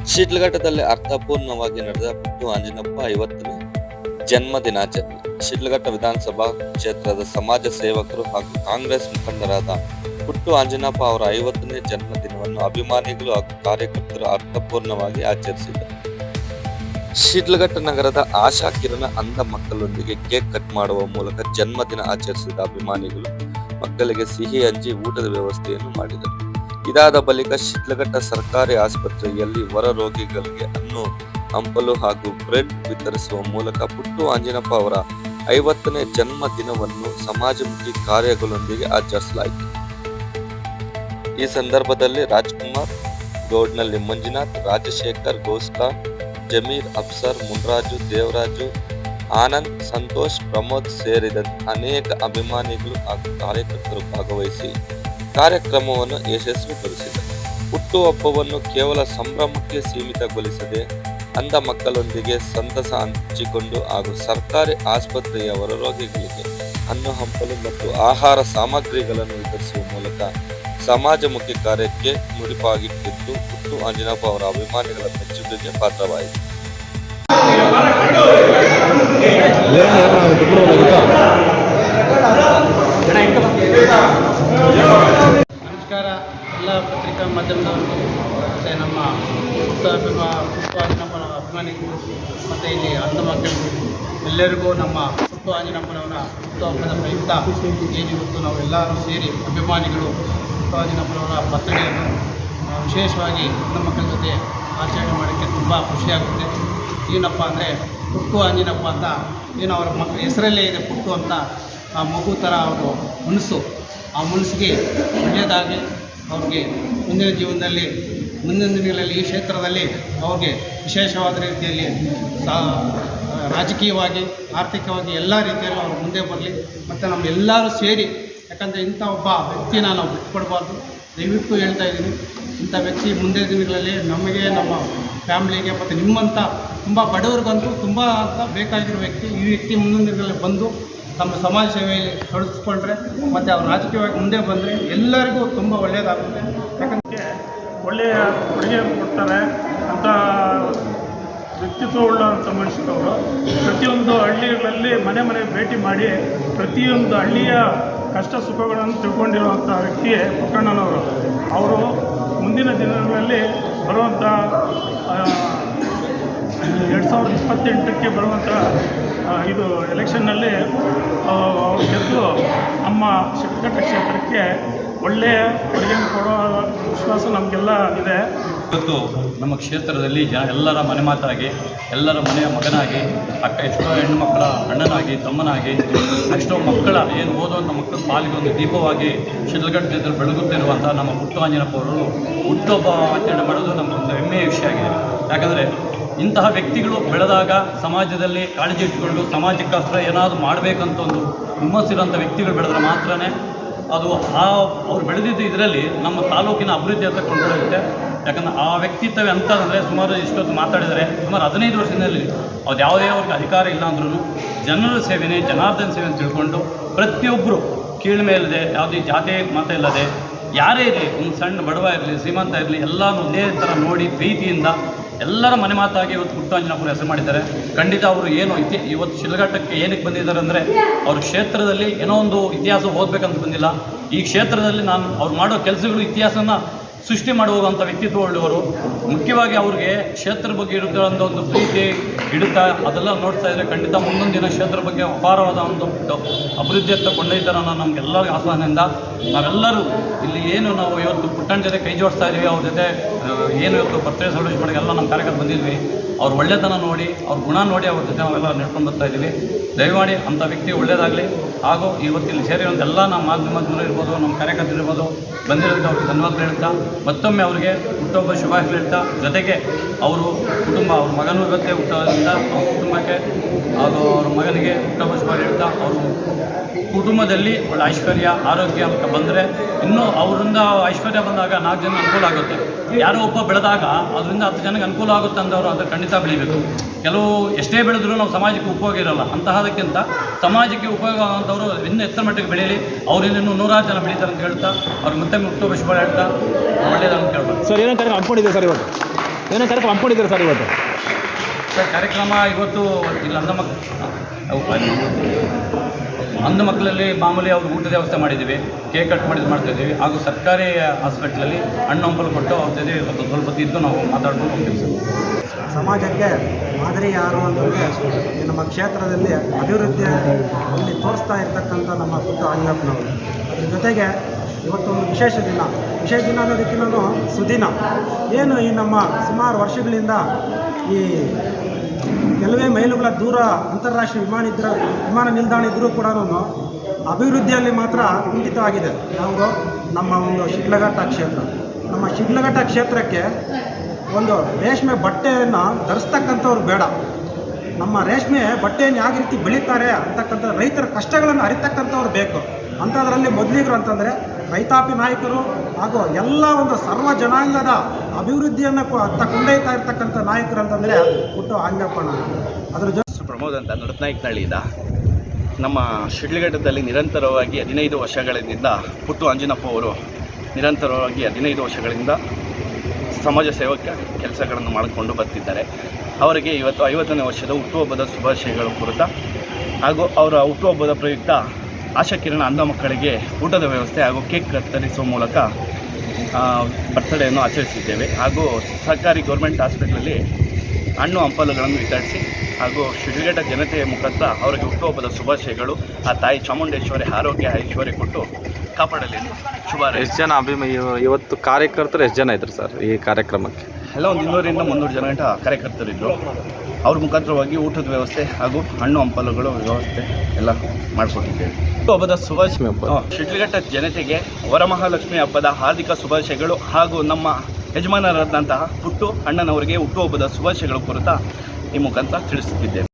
ಶಿಡ್ಲಘಟ್ಟದಲ್ಲಿ ಅರ್ಥಪೂರ್ಣವಾಗಿ ನಡೆದ ಪುಟ್ಟು ಆಂಜನಪ್ಪ 50ನೇ ಜನ್ಮ ದಿನಾಚರಣೆ. ಶಿಡ್ಲಘಟ್ಟ ವಿಧಾನಸಭಾ ಕ್ಷೇತ್ರದ ಸಮಾಜ ಸೇವಕರು ಹಾಗೂ ಕಾಂಗ್ರೆಸ್ ಮುಖಂಡರಾದ ಪುಟ್ಟು ಆಂಜನಪ್ಪ ಅವರ 50ನೇ ಜನ್ಮ ದಿನವನ್ನು ಅಭಿಮಾನಿಗಳು ಹಾಗೂ ಕಾರ್ಯಕರ್ತರು ಅರ್ಥಪೂರ್ಣವಾಗಿ ಆಚರಿಸಿದರು. ಶಿಡ್ಲಘಟ್ಟ ನಗರದ ಆಶಾ ಕಿರಣ ಅಂಧ ಮಕ್ಕಳೊಂದಿಗೆ ಕೇಕ್ ಕಟ್ ಮಾಡುವ ಮೂಲಕ ಜನ್ಮದಿನ ಆಚರಿಸಿದ ಅಭಿಮಾನಿಗಳು ಮಕ್ಕಳಿಗೆ ಸಿಹಿ ಹಂಚಿ ಊಟದ ವ್ಯವಸ್ಥೆಯನ್ನು ಮಾಡಿದರು. ಇದಾದ ಬಳಿಕ ಶಿಡ್ಲಘಟ್ಟ ಸರ್ಕಾರಿ ಆಸ್ಪತ್ರೆಯಲ್ಲಿ ಹೊರ ರೋಗಿಗಳಿಗೆ ಹಣ್ಣು ಹಂಪಲು ಹಾಗೂ ಬ್ರೆಡ್ ವಿತರಿಸುವ ಮೂಲಕ ಪುಟ್ಟು ಆಂಜನಪ್ಪ ಅವರ 50ನೇ ಜನ್ಮ ದಿನವನ್ನು ಸಮಾಜಮುಖಿ ಕಾರ್ಯಗಳೊಂದಿಗೆ ಆಚರಿಸಲಾಯಿತು. ಈ ಸಂದರ್ಭದಲ್ಲಿ ರಾಜ್ಕುಮಾರ್, ಗೌಡ್ನಳ್ಳಿ ಮಂಜುನಾಥ್, ರಾಜಶೇಖರ್, ಗೋಸ್ಕಾ, ಜಮೀರ್, ಅಫ್ಸರ್, ಮುನ್ರಾಜು, ದೇವರಾಜು, ಆನಂದ್, ಸಂತೋಷ್, ಪ್ರಮೋದ್ ಸೇರಿದಂತೆ ಅನೇಕ ಅಭಿಮಾನಿಗಳು ಹಾಗೂ ಕಾರ್ಯಕರ್ತರು ಭಾಗವಹಿಸಿ ಕಾರ್ಯಕ್ರಮವನ್ನು ಯಶಸ್ವಿಗೊಳಿಸಿದರು. ಹುಟ್ಟುಹಬ್ಬವನ್ನು ಕೇವಲ ಸಂಭ್ರಮಕ್ಕೆ ಸೀಮಿತಗೊಳಿಸದೆ ಅಂಧ ಮಕ್ಕಳೊಂದಿಗೆ ಸಂತಸ ಹಂಚಿಕೊಂಡು ಹಾಗೂ ಸರ್ಕಾರಿ ಆಸ್ಪತ್ರೆಯ ಹೊರರೋಗಿಗಳಿಗೆ ಹಣ್ಣು ಹಂಪಲು ಮತ್ತು ಆಹಾರ ಸಾಮಗ್ರಿಗಳನ್ನು ವಿತರಿಸುವ ಮೂಲಕ ಸಮಾಜಮುಖಿ ಕಾರ್ಯಕ್ಕೆ ಮುಡಿಪಾಗಿಟ್ಟಿದ್ದು ಪುಟ್ಟು ಆಂಜನಪ್ಪ ಅವರ ಅಭಿಮಾನಿಗಳ ಮೆಚ್ಚುಗೆಗೆ ಪಾತ್ರವಾಯಿತು. ನಮಸ್ಕಾರ ಎಲ್ಲ ಪತ್ರಿಕಾ ಮಾಧ್ಯಮದವರಿಗೂ ಮತ್ತು ನಮ್ಮ ಪುಟ್ಟು ಆಂಜನಪ್ಪನ ಅಭಿಮಾನಿಗಳು ಮತ್ತು ಇಲ್ಲಿ ಅಂಧ ಮಕ್ಕಳಿಗೂ ಎಲ್ಲರಿಗೂ ನಮ್ಮ ಪುಟ್ಟು ಆಂಜನಪ್ಪನವರ ಹುಟ್ಟುಹಬ್ಬದ ಪ್ರಯುಕ್ತ ಏನಿವತ್ತು ನಾವೆಲ್ಲರೂ ಸೇರಿ ಅಭಿಮಾನಿಗಳು ಪುಟ್ಟು ಆಂಜನಪ್ಪನವರ ಬರ್ತಡೆಯನ್ನು ವಿಶೇಷವಾಗಿ ಅಂಧ ಮಕ್ಕಳ ಜೊತೆ ಆಚರಣೆ ಮಾಡೋಕ್ಕೆ ತುಂಬ ಖುಷಿಯಾಗುತ್ತೆ. ಏನಪ್ಪ ಅಂದರೆ ಪುಟ್ಟು ಆಂಜನಪ್ಪ ಅಂತ ಏನು ಅವರ ಹೆಸರಲ್ಲೇ ಇದೆ ಪುಟ್ಟು ಅಂತ, ಆ ಮಗು ಥರ ಅವರು ಮನಸ್ಸು, ಆ ಮನಸ್ಸಿಗೆ ಒಳ್ಳೆಯದಾಗಿ ಅವ್ರಿಗೆ ಮುಂದಿನ ಜೀವನದಲ್ಲಿ ಮುಂದಿನ ದಿನಗಳಲ್ಲಿ ಈ ಕ್ಷೇತ್ರದಲ್ಲಿ ಅವ್ರಿಗೆ ವಿಶೇಷವಾದ ರೀತಿಯಲ್ಲಿ ರಾಜಕೀಯವಾಗಿ ಆರ್ಥಿಕವಾಗಿ ಎಲ್ಲ ರೀತಿಯಲ್ಲೂ ಅವ್ರು ಮುಂದೆ ಬರಲಿ. ಮತ್ತು ನಮ್ಮೆಲ್ಲರೂ ಸೇರಿ, ಯಾಕಂದರೆ ಇಂಥ ಒಬ್ಬ ವ್ಯಕ್ತಿನ ನಾವು ಬಿಟ್ಕೊಡ್ಬಾರ್ದು. ದಯವಿಟ್ಟು ಹೇಳ್ತಾ ಇದ್ದೀನಿ, ಇಂಥ ವ್ಯಕ್ತಿ ಮುಂದಿನ ದಿನಗಳಲ್ಲಿ ನಮಗೆ, ನಮ್ಮ ಫ್ಯಾಮ್ಲಿಗೆ ಮತ್ತು ನಿಮ್ಮಂಥ ತುಂಬ ಬಡವರಿಗಂತೂ ತುಂಬ ಅಂತ ಬೇಕಾಗಿರೋ ವ್ಯಕ್ತಿ. ಈ ವ್ಯಕ್ತಿ ಮುಂದಿನ ದಿನಗಳಲ್ಲಿ ಬಂದು ತಮ್ಮ ಸಮಾಜ ಸೇವೆಯಲ್ಲಿ ತೊಡಗಿಸ್ಕೊಂಡ್ರೆ ಮತ್ತು ಅವ್ರು ರಾಜಕೀಯವಾಗಿ ಮುಂದೆ ಬಂದರೆ ಎಲ್ಲರಿಗೂ ತುಂಬ ಒಳ್ಳೆಯದಾಗುತ್ತೆ. ಯಾಕಂದರೆ ಒಳ್ಳೆಯ ಕೊಡುಗೆಯನ್ನು ಕೊಡ್ತಾರೆ ಅಂತ ವ್ಯಕ್ತಿತ್ವ ಉಳ್ಳಂಥ ಮನುಷ್ಯರವರು. ಪ್ರತಿಯೊಂದು ಹಳ್ಳಿಗಳಲ್ಲಿ ಮನೆ ಭೇಟಿ ಮಾಡಿ ಪ್ರತಿಯೊಂದು ಹಳ್ಳಿಯ ಕಷ್ಟ ಸುಖಗಳನ್ನು ತಿಳ್ಕೊಂಡಿರುವಂಥ ವ್ಯಕ್ತಿಯೇ ಪುಟ್ಟಣ್ಣನವರು. ಅವರು ಮುಂದಿನ ದಿನಗಳಲ್ಲಿ ಬರುವಂಥ 2028ಕ್ಕೆ ಬರುವಂಥ ಇದು ಎಲೆಕ್ಷನ್ನಲ್ಲಿ ಅವರು ಗೆದ್ದು ನಮ್ಮ ಶಿಡ್ಲಘಟ್ಟ ಕ್ಷೇತ್ರಕ್ಕೆ ಒಳ್ಳೆಯ ಕೊಡುಗೆಯನ್ನು ಕೊಡೋ ವಿಶ್ವಾಸ ನಮಗೆಲ್ಲ ಇದೆ. ಇವತ್ತು ನಮ್ಮ ಕ್ಷೇತ್ರದಲ್ಲಿ ಎಲ್ಲರ ಮನೆ ಮಾತಾಗಿ, ಎಲ್ಲರ ಮನೆಯ ಮಗನಾಗಿ, ಎಷ್ಟೋ ಹೆಣ್ಣು ಮಕ್ಕಳ ಅಣ್ಣನಾಗಿ, ತಮ್ಮನಾಗಿ, ಎಷ್ಟೋ ಮಕ್ಕಳ ಏನು ಓದುವಂಥ ಮಕ್ಕಳ ಪಾಲಿಗೆ ಒಂದು ದೀಪವಾಗಿ ಶಿಡ್ಲಘಟ್ಟ ಕ್ಷೇತ್ರ ಬೆಳಗುತ್ತಿರುವಂಥ ನಮ್ಮ ಪುಟ್ಟು ಆಂಜನಪ್ಪ ಅವರು ಹುಟ್ಟುಹಬ್ಬ ಆಚರಣೆ ಮಾಡೋದು ನಮಗೊಂದು ಹೆಮ್ಮೆಯ ವಿಷಯ ಆಗಿದೆ. ಯಾಕಂದರೆ ಇಂತಹ ವ್ಯಕ್ತಿಗಳು ಬೆಳೆದಾಗ ಸಮಾಜದಲ್ಲಿ ಕಾಳಜಿ ಇಟ್ಕೊಂಡು ಸಮಾಜಕ್ಕೋಸ್ಕರ ಏನಾದರೂ ಮಾಡಬೇಕಂತ ಒಂದು ಹುಮ್ಮಸ್ಸಿರೋಂಥ ವ್ಯಕ್ತಿಗಳು ಬೆಳೆದ್ರೆ ಮಾತ್ರನೇ ಅದು ಅವ್ರು ಬೆಳೆದಿದ್ದು ಇದರಲ್ಲಿ ನಮ್ಮ ತಾಲೂಕಿನ ಅಭಿವೃದ್ಧಿ ಅಂತ ಕೊಂಡೊಯ್ಯುತ್ತೆ. ಯಾಕಂದರೆ ಆ ವ್ಯಕ್ತಿತ್ವ ಅಂತಂದರೆ ಸುಮಾರು ಇಷ್ಟೊತ್ತು ಮಾತಾಡಿದರೆ ಸುಮಾರು 15 ವರ್ಷದಲ್ಲಿ ಅದು ಯಾವುದೇ ಅವ್ರಿಗೆ ಅಧಿಕಾರ ಇಲ್ಲ ಅಂದ್ರೂ ಜನರ ಸೇವೆನೇ ಜನಾರ್ದನ ಸೇವೆ ಅಂತ ತಿಳ್ಕೊಂಡು ಪ್ರತಿಯೊಬ್ಬರು ಕೀಳ್ಮೆ ಇಲ್ಲದೆ, ಯಾವುದೇ ಜಾತಿ ಮತ ಇಲ್ಲದೆ, ಯಾರೇ ಇರಲಿ, ಒಂದು ಸಣ್ಣ ಬಡವ ಇರಲಿ, ಶ್ರೀಮಂತ ಇರಲಿ, ಎಲ್ಲನೂ ಒಂದೇ ಥರ ನೋಡಿ ಪ್ರೀತಿಯಿಂದ ಎಲ್ಲರ ಮನೆ ಮಾತಾಗಿ ಇವತ್ತು ಪುಟ್ಟು ಆಂಜನಪ್ಪನ ಹೆಸರು ಮಾಡಿದ್ದಾರೆ. ಖಂಡಿತ ಅವರು ಏನು ಇವತ್ತು ಶಿಡ್ಲಘಟ್ಟಕ್ಕೆ ಏನಕ್ಕೆ ಬಂದಿದ್ದಾರೆ ಅಂದರೆ ಅವ್ರ ಕ್ಷೇತ್ರದಲ್ಲಿ ಏನೋ ಒಂದು ಇತಿಹಾಸ ಓದಬೇಕಂತ ಬಂದಿಲ್ಲ. ಈ ಕ್ಷೇತ್ರದಲ್ಲಿ ಅವ್ರು ಮಾಡೋ ಕೆಲಸಗಳು ಇತಿಹಾಸನ ಸೃಷ್ಟಿ ಮಾಡುವಂಥ ವ್ಯಕ್ತಿತ್ವ ಉಳ್ಳವರು. ಮುಖ್ಯವಾಗಿ ಅವ್ರಿಗೆ ಕ್ಷೇತ್ರ ಬಗ್ಗೆ ಇರುವಂಥ ಒಂದು ಪ್ರೀತಿ, ಹಿಡಿತ ಅದೆಲ್ಲ ನೋಡ್ತಾ ಇದ್ದರೆ ಖಂಡಿತ ಮುಂದೊಂದು ದಿನ ಕ್ಷೇತ್ರ ಬಗ್ಗೆ ಅಪಾರವಾದ ಒಂದು ಅಭಿವೃದ್ಧಿಯತ್ತ ಕೊಂಡೊಯ್ತಾರೆ ಅನ್ನೋ ನಮಗೆಲ್ಲರಿಗೂ ಆಹ್ವಾನದಿಂದ ನಾವೆಲ್ಲರೂ ಇಲ್ಲಿ ಏನು ನಾವು ಇವತ್ತು ಪುಟ್ಟಣ್ಣ ಜೊತೆ ಕೈ ಜೋಡಿಸ್ತಾ ಇದ್ವಿ, ಅವ್ರ ಜೊತೆ ಏನು ಇವತ್ತು ಬರ್ತ್ಡೇ ಸೆಲೆಬ್ರೇಟ್ ಮಾಡಿ ಎಲ್ಲ ನಮ್ಮ ಕಾರ್ಯಕ್ರಮ ಬಂದಿದ್ವಿ. ಅವ್ರ ಒಳ್ಳೆತನ ನೋಡಿ, ಅವ್ರ ಗುಣ ನೋಡಿ ಅವ್ರ ಜೊತೆ ನಾವೆಲ್ಲ ನಡ್ಕೊಂಡು ಬರ್ತಾ ಇದ್ದೀವಿ. ದಯಮಾಡಿ ಅಂಥ ವ್ಯಕ್ತಿ ಒಳ್ಳೆಯದಾಗಲಿ. ಹಾಗೂ ಇವತ್ತಿಲ್ಲಿ ಸೇರಿರುವಂಥ ಎಲ್ಲ ನಮ್ಮ ಮಾಧ್ಯಮದವರು ಇರ್ಬೋದು, ನಮ್ಮ ಕಾರ್ಯಕರ್ತರು ಇರ್ಬೋದು, ಬಂದಿರೋದಕ್ಕೆ ಅವ್ರಿಗೆ ಧನ್ಯವಾದಗಳು ಹೇಳ್ತಾ ಮತ್ತೊಮ್ಮೆ ಅವರಿಗೆ ಹುಟ್ಟುಹಬ್ಬ ಶುಭಾಶಯ ಹೇಳ್ತಾ, ಜೊತೆಗೆ ಅವರು ಕುಟುಂಬ, ಅವ್ರ ಮಗನೂ ಇವತ್ತೇ ಹುಟ್ಟೋದ್ರಿಂದ ಅವ್ರ ಕುಟುಂಬಕ್ಕೆ ಹಾಗೂ ಅವ್ರ ಮಗನಿಗೆ ಹುಟ್ಟುಹಬ್ಬ ಶುಭಾಶಯ ಹೇಳ್ತಾ, ಅವರು ಕುಟುಂಬದಲ್ಲಿ ಒಳ್ಳೆ ಐಶ್ವರ್ಯ ಆರೋಗ್ಯ ಅಂತ ಬಂದರೆ ಇನ್ನೂ ಅವರಿಂದ ಐಶ್ವರ್ಯ ಬಂದಾಗ 4 ಜನ ಅನುಕೂಲ ಆಗುತ್ತೆ. ಯಾರೋ ಒಬ್ಬ ಬೆಳೆದಾಗ ಅದರಿಂದ 10 ಜನಕ್ಕೆ ಅನುಕೂಲ ಆಗುತ್ತೆ ಅಂದವರು ಅದು ಖಂಡಿತ ಬೆಳಿಬೇಕು. ಕೆಲವು ಎಷ್ಟೇ ಬೆಳೆದ್ರೂ ನಾವು ಸಮಾಜಕ್ಕೆ ಉಪಯೋಗ ಇರೋಲ್ಲ. ಅಂತಹದಕ್ಕಿಂತ ಸಮಾಜಕ್ಕೆ ಉಪಯೋಗ ಆಗೋಂಥವ್ರು ಇನ್ನೂ ಎತ್ತರ ಮಟ್ಟಿಗೆ ಬೆಳೀಲಿ, ಅವರಿಂದ ಇನ್ನೂ 100 ಜನ ಬೆಳೀತಾರೆ ಅಂತ ಹೇಳ್ತಾ ಅವ್ರಿಗೆ ಮತ್ತೆ ಹುಟ್ಟುಹಬ್ಬ ಶುಭ ಹೇಳ್ತಾ ಒಳ್ಳೆಯದಂತ ಕೇಳ್ಬೋದು. ಸರ್, ಏನೇನು ಕಾರ್ಯಕ್ರಮ ಅಂದ್ಕೊಂಡಿದೆ ಸರ್ ಇವತ್ತು? ಏನೋ ಕಾರ್ಯಕ್ರಮ ಹಮ್ಮಿಕೊಂಡಿದ್ದಾರೆ ಸರ್ ಇವತ್ತು? ಸರ್ ಕಾರ್ಯಕ್ರಮ ಇವತ್ತು ಇಲ್ಲಿ ಅಂಧ ಮಕ್ಕಳಲ್ಲಿ ಮಾಮೂಲಿ ಅವ್ರ ಊಟದ ವ್ಯವಸ್ಥೆ ಮಾಡಿದ್ದೀವಿ, ಕೇಕ್ ಕಟ್ ಮಾಡ್ತಾಯಿದ್ದೀವಿ, ಹಾಗೂ ಸರ್ಕಾರಿ ಹಾಸ್ಪಿಟ್ಲಲ್ಲಿ ಹಣ್ಣು ಹಂಪಲು ಕೊಟ್ಟು ಅವ್ರ ಜೊತೆ ಸ್ವಲ್ಪ ಹೊತ್ತು ಇದ್ದು ನಾವು ಮಾತಾಡ್ಕೊಂಡು ಹೋಗ್ತೀವಿ ಸರ್. ಸಮಾಜಕ್ಕೆ ಮಾದರಿ ಯಾರು ಅಂತಂದರೆ ಈ ನಮ್ಮ ಕ್ಷೇತ್ರದಲ್ಲಿ ಅಭಿವೃದ್ಧಿ ಇಲ್ಲಿ ತೋರಿಸ್ತಾ ಇರ್ತಕ್ಕಂಥ ನಮ್ಮ ಪುಟ್ಟ ಆಂಜನಪ್ಪನವರು. ಅದ್ರ ಜೊತೆಗೆ ಇವತ್ತೊಂದು ವಿಶೇಷ ದಿನ ಅನ್ನೋದಕ್ಕಿಂತ ಸುದಿನ. ಏನು ಈ ನಮ್ಮ ಸುಮಾರು ವರ್ಷಗಳಿಂದ ಈ ಕೆಲವೇ ಮೈಲುಗಳ ದೂರ ಅಂತಾರಾಷ್ಟ್ರೀಯ ವಿಮಾನ ನಿಲ್ದಾಣ ಇದ್ದರೂ ಕೂಡ ಅಭಿವೃದ್ಧಿಯಲ್ಲಿ ಮಾತ್ರ ಕುಂಠಿತವಾಗಿದೆ. ಯಾವುದೋ ನಮ್ಮ ಒಂದು ಶಿಡ್ಲಘಟ್ಟ ಕ್ಷೇತ್ರ. ನಮ್ಮ ಶಿಡ್ಲಘಟ್ಟ ಕ್ಷೇತ್ರಕ್ಕೆ ಒಂದು ರೇಷ್ಮೆ ಬಟ್ಟೆಯನ್ನು ಧರಿಸ್ತಕ್ಕಂಥವ್ರು ಬೇಡ. ನಮ್ಮ ರೇಷ್ಮೆ ಬಟ್ಟೆಯನ್ನು ಯಾವ ರೀತಿ ಬೆಳೀತಾರೆ ಅಂತಕ್ಕಂಥ ರೈತರ ಕಷ್ಟಗಳನ್ನು ಅರಿತಕ್ಕಂಥವ್ರು ಬೇಕು. ಅಂಥದ್ರಲ್ಲಿ ಮೊದಲಿಗರು ಅಂತಂದರೆ ರೈತಾಪಿ ನಾಯಕರು ಹಾಗೂ ಎಲ್ಲ ಒಂದು ಸರ್ವ ಜನಾಂಗದ ಅಭಿವೃದ್ಧಿಯನ್ನು ಕೊಂಡೊಯ್ತಾ ಇರ್ತಕ್ಕಂಥ ನಾಯಕರು ಅಂತಂದರೆ ಪುಟ್ಟು ಆಂಜನಪ್ಪಣ್ಣ. ಅದರ ಜೊತೆ ಪ್ರಮೋದ್ ಅಂತ ನಡುತ್ನಾಯಕನಹಳ್ಳಿಯಿಂದ ನಮ್ಮ ಶಿಡ್ಲಘಟ್ಟದಲ್ಲಿ ನಿರಂತರವಾಗಿ 15 ವರ್ಷಗಳಿಂದ ಪುಟ್ಟು ಆಂಜನಪ್ಪ ಅವರು ನಿರಂತರವಾಗಿ 15 ವರ್ಷಗಳಿಂದ ಸಮಾಜ ಸೇವಕ ಕೆಲಸಗಳನ್ನು ಮಾಡಿಕೊಂಡು ಬರ್ತಿದ್ದಾರೆ. ಅವರಿಗೆ ಇವತ್ತು 50ನೇ ವರ್ಷದ ಹುಟ್ಟುಹಬ್ಬದ ಶುಭಾಶಯಗಳು ಕುರಿತ ಹಾಗೂ ಅವರ ಹುಟ್ಟುಹಬ್ಬದ ಪ್ರಯುಕ್ತ ಆಶಾಕಿರಣ ಅಂಧ ಮಕ್ಕಳಿಗೆ ಊಟದ ವ್ಯವಸ್ಥೆ ಹಾಗೂ ಕೇಕ್ ಕತ್ತರಿಸುವ ಮೂಲಕ ಬರ್ತ್ಡೇಯನ್ನು ಆಚರಿಸಿದ್ದೇವೆ. ಹಾಗೂ ಸರ್ಕಾರಿ ಗೌರ್ಮೆಂಟ್ ಹಾಸ್ಪಿಟ್ಲಲ್ಲಿ ಹಣ್ಣು ಹಂಪಲುಗಳನ್ನು ವಿತರಿಸಿ ಹಾಗೂ ಶಿಡ್ಲಘಟ್ಟ ಜನತೆಯ ಮುಖಾಂತರ ಅವರಿಗೆ ಹುಟ್ಟುಹಬ್ಬದ ಶುಭಾಶಯಗಳು, ಆ ತಾಯಿ ಚಾಮುಂಡೇಶ್ವರಿ ಆರೋಗ್ಯ ಐಶ್ವರ್ಯ ಕೊಟ್ಟು ಕಾಪಾಡಲಿ ಎಂದು ಶುಭಾರಯ. ಎಷ್ಟು ಜನ ಇವತ್ತು ಕಾರ್ಯಕರ್ತರು ಎಷ್ಟು ಜನ ಇದ್ರು ಸರ್ ಈ ಕಾರ್ಯಕ್ರಮಕ್ಕೆ? ಎಲ್ಲ ಒಂದು 200-300 ಜನ ಗಂಟ ಕಾರ್ಯಕರ್ತರಿದ್ದರು. ಅವ್ರ ಮುಖಾಂತರವಾಗಿ ಊಟದ ವ್ಯವಸ್ಥೆ ಹಾಗೂ ಹಣ್ಣು ಹಂಪಲುಗಳು ವ್ಯವಸ್ಥೆ ಎಲ್ಲ ಮಾಡಿಕೊಟ್ಟಿದ್ದೇವೆ. ಹಬ್ಬದ ಶುಭಾಶಯ ಶಿಡ್ಲಘಟ್ಟ ಜನತೆಗೆ ವರಮಹಾಲಕ್ಷ್ಮಿ ಹಬ್ಬದ ಹಾರ್ದಿಕ ಶುಭಾಶಯಗಳು ಹಾಗೂ ನಮ್ಮ ಯಜಮಾನರಾದಂತಹ ಪುಟ್ಟು ಅಣ್ಣನವರಿಗೆ ಹುಟ್ಟುಹಬ್ಬದ ಶುಭಾಶಯಗಳು ಕುರಿತ ಈ ಮುಖಾಂತರ ತಿಳಿಸುತ್ತಿದ್ದೇವೆ.